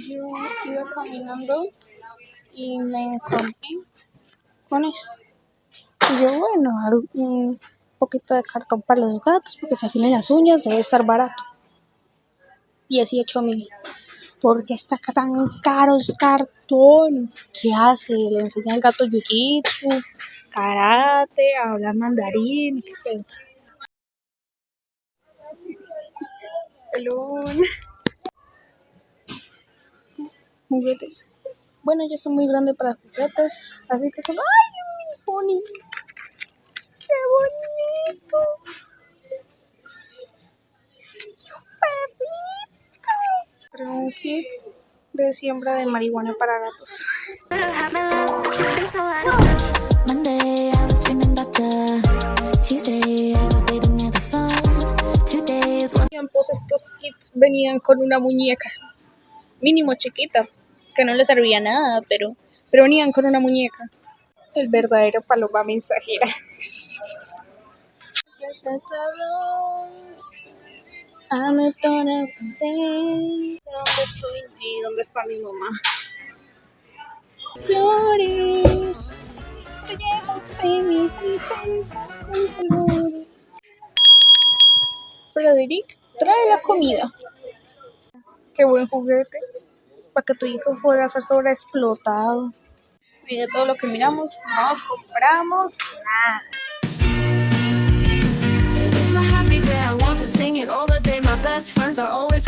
Yo iba caminando y me encontré con esto. Y yo, bueno, un poquito de cartón para los gatos porque se afilen las uñas, debe estar barato. 18.000. ¿Por qué está tan caro el cartón? ¿Qué hace? ¿Le enseña al gato jiu-jitsu, karate, a hablar mandarín? ¿Qué? Pelón. Juguetes. Bueno, yo soy muy grande para juguetes, así que solo... ¡Ay, un mini pony! ¡Qué bonito! ¡Un perrito! Trae un kit de siembra de marihuana para gatos. Monday, I was dreaming about the Tuesday, I was waiting near the phone. 2 days was Tiempos estos kits venían con una muñeca, mínimo chiquita, que no le servía nada, pero venían con una muñeca. El verdadero paloma mensajera. ¿Dónde estoy? ¿Y dónde está mi mamá? Flores, te llevaste mi tristeza con colores. Frederick, trae la comida. Qué buen juguete. Para que tu hijo pueda ser sobreexplotado. Y de todo lo que miramos, no compramos nada. my happy day. I want to sing it all the day. My best friends are always